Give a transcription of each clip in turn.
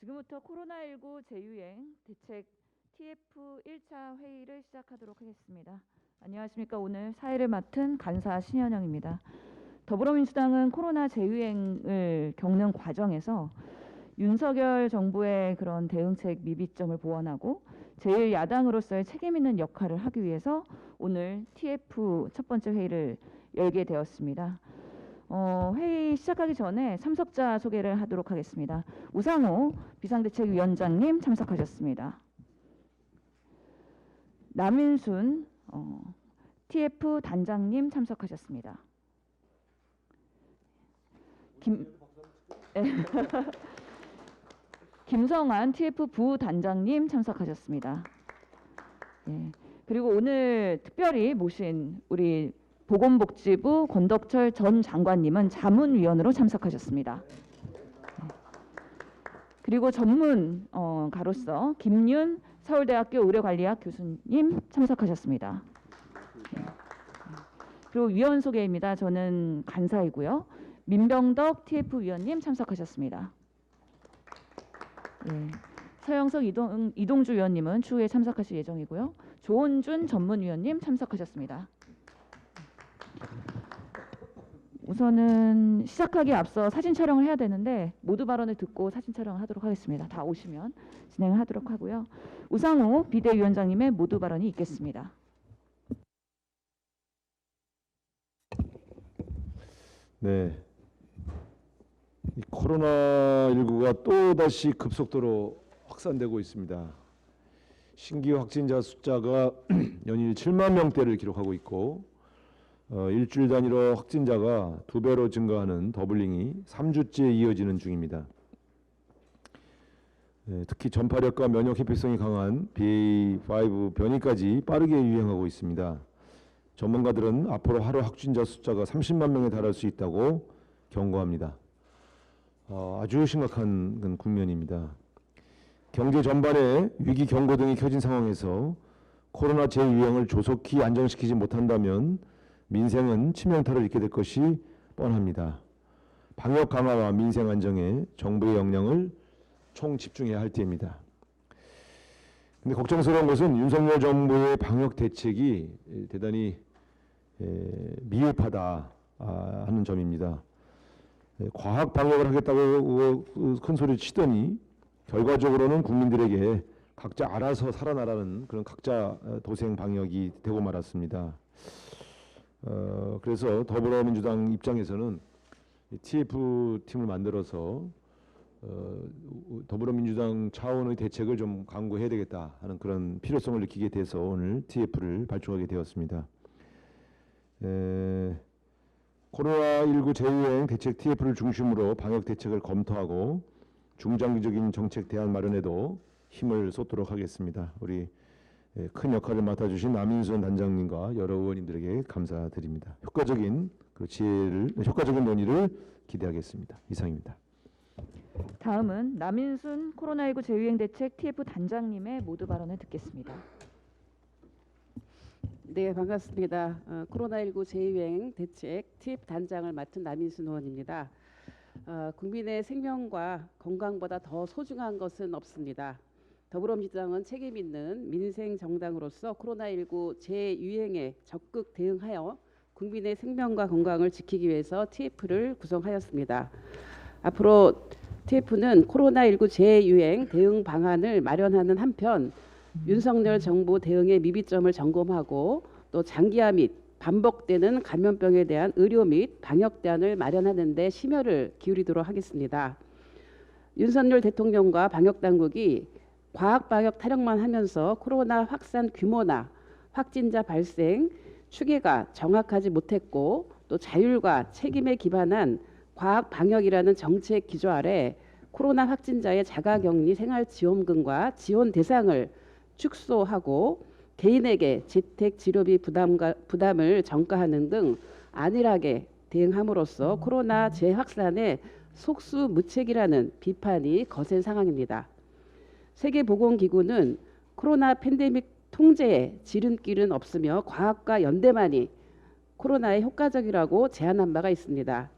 지금부터 코로나19 재유행 대책 TF 1차 회의를 시작하도록 하겠습니다. 안녕하십니까. 오늘 사회를 맡은 간사 신현영입니다. 더불어민주당은 코로나 재유행을 겪는 과정에서 윤석열 정부의 그런 대응책 미비점을 보완하고 제1야당으로서의 책임 있는 역할을 하기 위해서 오늘 TF 첫 번째 회의를 열게 되었습니다. 회의 시작하기 전에 참석자 소개를 하도록 하겠습니다. 우상호 비상대책위원장님 참석하셨습니다. 남인순 TF 단장님 참석하셨습니다. 김성환 TF 부단장님 참석하셨습니다. 예. 그리고 오늘 특별히 모신 우리 보건복지부 권덕철 전 장관님은 자문위원으로 참석하셨습니다. 그리고 전문가로서 김윤 서울대학교 의료관리학 교수님 참석하셨습니다. 그리고 위원 소개입니다. 저는 간사이고요. 민병덕 TF 위원님 참석하셨습니다. 예. 서영석 이동주 위원님은 추후에 참석하실 예정이고요. 조원준 전문위원님 참석하셨습니다. 우선은 시작하기에 앞서 사진 촬영을 해야 되는데 모두 발언을 듣고 사진 촬영을 하도록 하겠습니다. 다 오시면 진행을 하도록 하고요. 우상호 비대위원장님의 모두 발언이 있겠습니다. 네, 코로나19가 또다시 급속도로 확산되고 있습니다. 신규 확진자 숫자가 연일 7만 명대를 기록하고 있고 일주일 단위로 확진자가 2배로 증가하는 더블링이 3주째 이어지는 중입니다. 특히 전파력과 면역 회피성이 강한 BA.5 변이까지 빠르게 유행하고 있습니다. 전문가들은 앞으로 하루 확진자 숫자가 30만 명에 달할 수 있다고 경고합니다. 아주 심각한 국면입니다. 경제 전반에 위기 경고 등이 켜진 상황에서 코로나 재유행을 조속히 안정시키지 못한다면 민생은 치명타를 입게 될 것이 뻔합니다. 방역 강화와 민생 안정에 정부의 역량을 총 집중해야 할 때입니다. 근데 걱정스러운 것은 윤석열 정부의 방역 대책이 대단히 미흡하다 하는 점입니다. 과학 방역을 하겠다고 큰 소리 치더니 결과적으로는 국민들에게 각자 알아서 살아나라는 그런 각자 도생 방역이 되고 말았습니다. 그래서 더불어민주당 입장에서는 TF팀을 만들어서 더불어민주당 차원의 대책을 좀 강구해야 되겠다 하는 그런 필요성을 느끼게 돼서 오늘 TF를 발족하게 되었습니다. 코로나19 재유행 대책 TF를 중심으로 방역 대책을 검토하고 중장기적인 정책 대안 마련에도 힘을 쏟도록 하겠습니다. 우리 큰 역할을 맡아주신 남인순 단장님과 여러 의원님들에게 감사드립니다. 효과적인 논의를 기대하겠습니다. 이상입니다. 다음은 남인순 코로나19 재유행 대책 TF 단장님의 모두 발언을 듣겠습니다. 네, 반갑습니다. 코로나19 재유행 대책 TF 단장을 맡은 남인순 의원입니다. 국민의 생명과 건강보다 더 소중한 것은 없습니다. 더불어민주당은 책임 있는 민생 정당으로서 코로나19 재유행에 적극 대응하여 국민의 생명과 건강을 지키기 위해서 TF를 구성하였습니다. 앞으로 TF는 코로나19 재유행 대응 방안을 마련하는 한편 윤석열 정부 대응의 미비점을 점검하고 또 장기화 및 반복되는 감염병에 대한 의료 및 방역 대안을 마련하는 데 심혈을 기울이도록 하겠습니다. 윤석열 대통령과 방역당국이 과학방역 타령만 하면서 코로나 확산 규모나 확진자 발생, 추계가 정확하지 못했고 또 자율과 책임에 기반한 과학방역이라는 정책 기조 아래 코로나 확진자의 자가격리 생활지원금과 지원 대상을 축소하고 개인에게 재택치료비 부담을 전가하는 등 안일하게 대응함으로써 코로나 재확산에 속수무책이라는 비판이 거센 상황입니다. 세계보건기구는 코로나 팬데믹 통제에 지름길은 없으며 과학과 연대만이 코로나에 효과적이라고 제안한 바가 있습니다.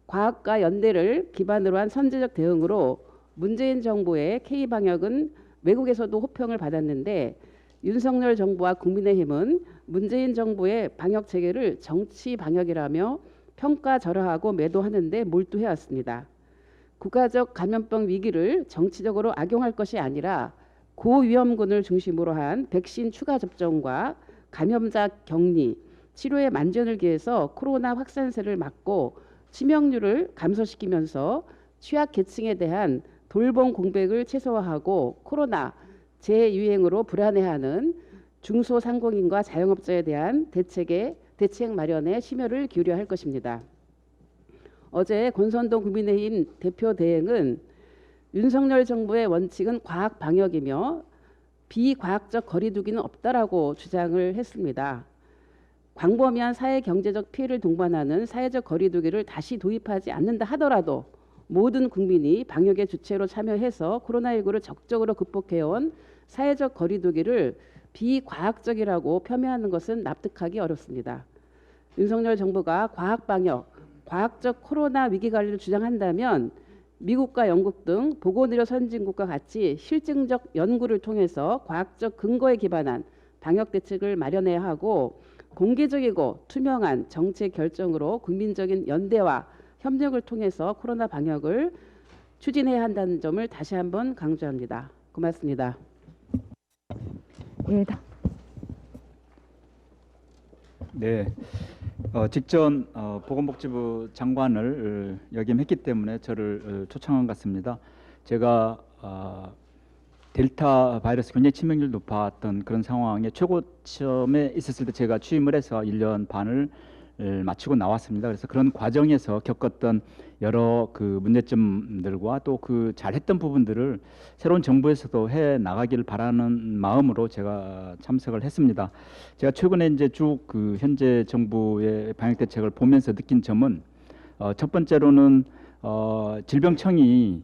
과학과 연대를 기반으로 한 선제적 대응으로 문재인 정부의 K 방역은 외국에서도 호평을 받았는데 윤석열 정부와 국민의힘은 문재인 정부의 방역 체계를 정치 방역이라며 평가절하하고 매도하는데 몰두해왔습니다. 국가적 감염병 위기를 정치적으로 악용할 것이 아니라 고위험군을 중심으로 한 백신 추가 접종과 감염자 격리, 치료에 만전을 기해서 코로나 확산세를 막고 치명률을 감소시키면서 취약계층에 대한 돌봄 공백을 최소화하고 코로나 재유행으로 불안해하는 중소상공인과 자영업자에 대한 대책 마련에 심혈을 기울여야 할 것입니다. 어제 권선동 국민의힘 대표 대행은 윤석열 정부의 원칙은 과학 방역이며 비과학적 거리두기는 없다라고 주장을 했습니다. 광범위한 사회 경제적 피해를 동반하는 사회적 거리두기를 다시 도입하지 않는다 하더라도 모든 국민이 방역의 주체로 참여해서 코로나19를 적극적으로 극복해온 사회적 거리두기를 비과학적이라고 폄훼하는 것은 납득하기 어렵습니다. 윤석열 정부가 과학 방역, 과학적 코로나 위기 관리를 주장한다면 미국과 영국 등 보건의료 선진국과 같이 실증적 연구를 통해서 과학적 근거에 기반한 방역 대책을 마련해야 하고 공개적이고 투명한 정책 결정으로 국민적인 연대와 협력을 통해서 코로나 방역을 추진해야 한다는 점을 다시 한번 강조합니다. 고맙습니다. 예, 네, 직전 보건복지부 장관을 역임했기 때문에 저를 초청한 것 같습니다. 제가 델타 바이러스 굉장히 치명률 높았던 그런 상황에 최고점에 있었을 때 제가 취임을 해서 1년 반을 마치고 나왔습니다. 그래서 그런 과정에서 겪었던 여러 그 문제점들과 또 그 잘했던 부분들을 새로운 정부에서도 해 나가기를 바라는 마음으로 제가 참석을 했습니다. 제가 최근에 이제 쭉 그 현재 정부의 방역 대책을 보면서 느낀 점은 첫 번째로는 질병청이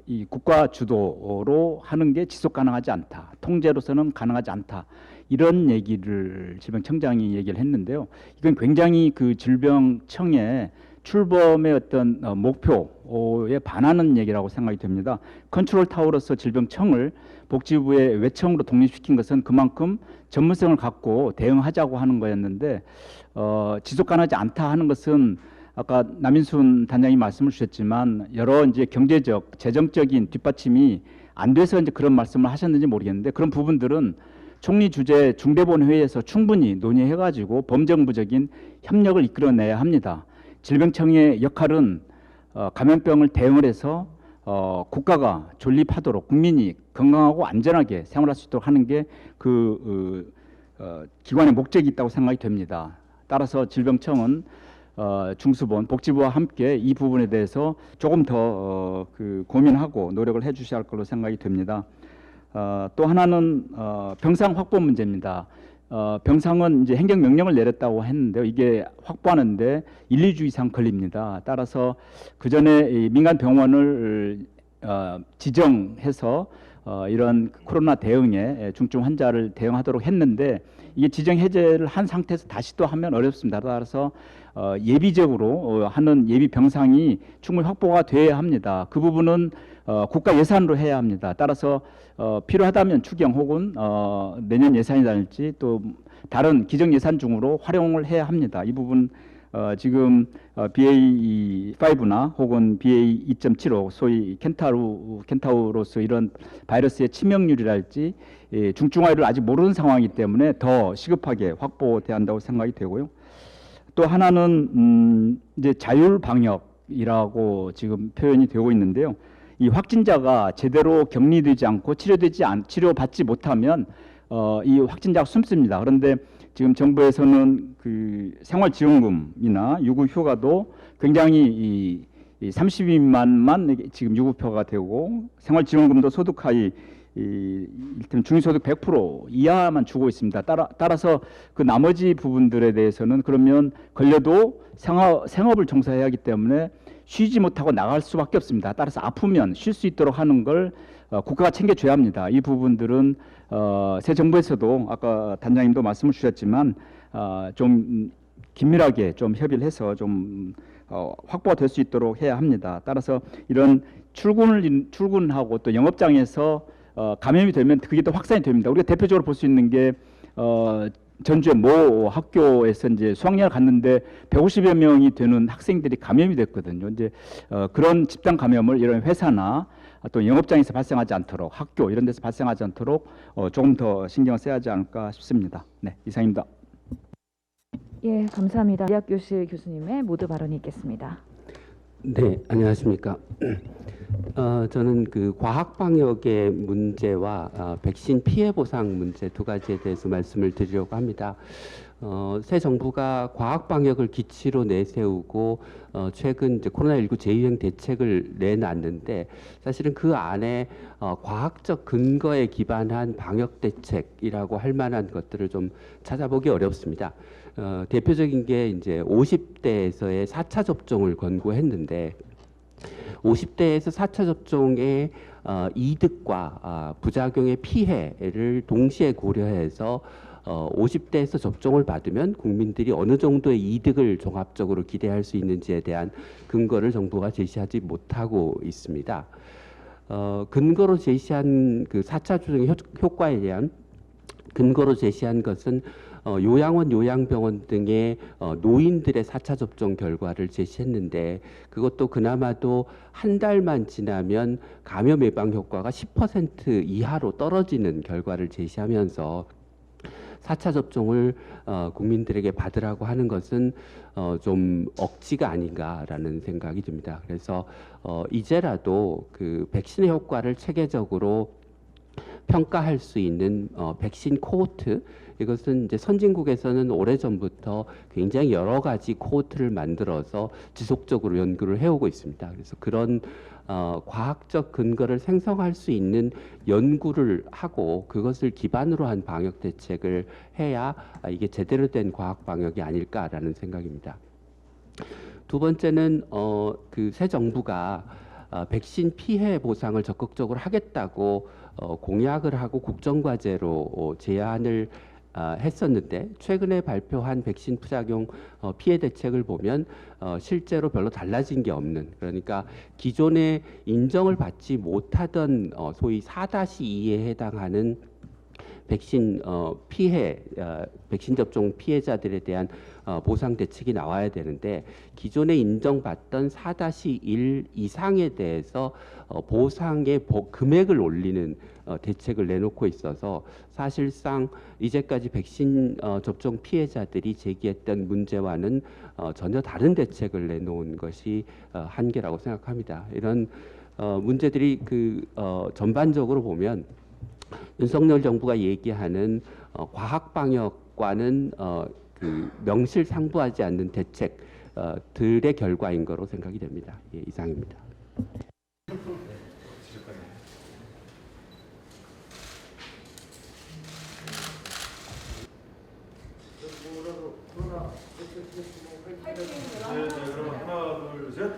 이 국가 주도로 하는 게 지속 가능하지 않다. 통제로서는 가능하지 않다. 이런 얘기를 질병청장이 얘기를 했는데요. 이건 굉장히 그 질병청의 출범의 어떤 목표에 반하는 얘기라고 생각이 됩니다. 컨트롤 타워로서 질병청을 복지부의 외청으로 독립시킨 것은 그만큼 전문성을 갖고 대응하자고 하는 거였는데 지속 가능하지 않다 하는 것은 아까 남인순 단장이 말씀을 주셨지만 여러 이제 경제적, 재정적인 뒷받침이 안 돼서 이제 그런 말씀을 하셨는지 모르겠는데 그런 부분들은 총리 주재 중대본회의에서 충분히 논의해가지고 범정부적인 협력을 이끌어내야 합니다. 질병청의 역할은 감염병을 대응을 해서 국가가 존립하도록 국민이 건강하고 안전하게 생활할 수 있도록 하는 게 그 기관의 목적이 있다고 생각이 됩니다. 따라서 질병청은 중수본 복지부와 함께 이 부분에 대해서 조금 더 그 고민하고 노력을 해주셔야 할 걸로 생각이 됩니다. 또 하나는 병상 확보 문제입니다. 병상은 이제 행정명령을 내렸다고 했는데요. 이게 확보하는데 1, 2주 이상 걸립니다. 따라서 그 전에 민간 병원을 지정해서 이런 코로나 대응에 중증 환자를 대응하도록 했는데 이게 지정 해제를 한 상태에서 다시 또 하면 어렵습니다. 따라서 예비적으로 하는 예비 병상이 충분히 확보가 돼야 합니다. 그 부분은 국가 예산으로 해야 합니다. 따라서 필요하다면 추경 혹은 내년 예산이랄지 또 다른 기정 예산 중으로 활용을 해야 합니다. 이 부분 지금 BA.5나 혹은 BA.2.75 소위 켄타우로스 이런 바이러스의 치명률이랄지 중증화율을 아직 모르는 상황이기 때문에 더 시급하게 확보돼야 한다고 생각이 되고요. 또 하나는 이제 자율 방역이라고 지금 표현이 되고 있는데요. 이 확진자가 제대로 격리되지 않고 치료받지 못하면 이 확진자가 숨습니다. 그런데 지금 정부에서는 그 생활지원금이나 유급휴가도 굉장히 이 30인만만 지금 유급휴가가 되고 생활지원금도 소득하위 일테면 중위소득 100% 이하만 주고 있습니다. 따라서 그 나머지 부분들에 대해서는 그러면 걸려도 생업을 종사해야 하기 때문에 쉬지 못하고 나갈 수밖에 없습니다. 따라서 아프면 쉴 수 있도록 하는 걸 국가가 챙겨줘야 합니다. 이 부분들은 새 정부에서도 아까 단장님도 말씀을 주셨지만 좀 긴밀하게 좀 협의를 해서 좀 확보가 될 수 있도록 해야 합니다. 따라서 이런 출근하고 또 영업장에서 감염이 되면 그게 또 확산이 됩니다. 우리가 대표적으로 볼 수 있는 게 전주의 모 학교에서 이제 수학여행을 갔는데 150여 명이 되는 학생들이 감염이 됐거든요. 이제 그런 집단 감염을 이런 회사나 또 영업장에서 발생하지 않도록 학교 이런 데서 발생하지 않도록 조금 더 신경을 써야 하지 않을까 싶습니다. 네, 이상입니다. 예, 감사합니다. 의학교실 교수님의 모두 발언이 있겠습니다. 네, 안녕하십니까. 저는 그 과학 방역의 문제와 백신 피해 보상 문제 두 가지에 대해서 말씀을 드리려고 합니다. 새 정부가 과학 방역을 기치로 내세우고 최근 이제 코로나19 재유행 대책을 내놨는데 사실은 그 안에 과학적 근거에 기반한 방역 대책이라고 할 만한 것들을 좀 찾아보기 어렵습니다. 대표적인 게 이제 50대에서의 4차 접종을 권고했는데 50대에서 4차 접종의 이득과 부작용의 피해를 동시에 고려해서 50대에서 접종을 받으면 국민들이 어느 정도의 이득을 종합적으로 기대할 수 있는지에 대한 근거를 정부가 제시하지 못하고 있습니다. 근거로 제시한 그 4차 접종 효과에 대한 근거로 제시한 것은 요양원, 요양병원 등의 노인들의 4차 접종 결과를 제시했는데 그것도 그나마도 한 달만 지나면 감염 예방 효과가 10% 이하로 떨어지는 결과를 제시하면서 4차 접종을 국민들에게 받으라고 하는 것은 좀 억지가 아닌가라는 생각이 듭니다. 그래서 이제라도 그 백신의 효과를 체계적으로 평가할 수 있는 백신 코호트, 이것은 이제 선진국에서는 오래전부터 굉장히 여러 가지 코호트를 만들어서 지속적으로 연구를 해오고 있습니다. 그래서 그런 과학적 근거를 생성할 수 있는 연구를 하고 그것을 기반으로 한 방역 대책을 해야 이게 제대로 된 과학 방역이 아닐까라는 생각입니다. 두 번째는 그 새 정부가 백신 피해 보상을 적극적으로 하겠다고 공약을 하고 국정과제로 제안을 했었는데 최근에 발표한 백신 부작용 피해 대책을 보면 실제로 별로 달라진 게 없는, 그러니까 기존에 인정을 받지 못하던 소위 4-2에 해당하는 백신 피해, 백신 접종 피해자들에 대한 보상 대책이 나와야 되는데 기존에 인정받던 4-1 이상에 대해서 보상의 금액을 올리는 대책을 내놓고 있어서 사실상 이제까지 백신 접종 피해자들이 제기했던 문제와는 전혀 다른 대책을 내놓은 것이 한계라고 생각합니다. 이런 문제들이 전반적으로 보면 윤석열 정부가 얘기하는 과학 방역과는 그 명실상부하지 않는 대책들의 결과인 거로 생각이 됩니다. 예, 이상입니다. 네, 여러분 하나, 둘, 셋.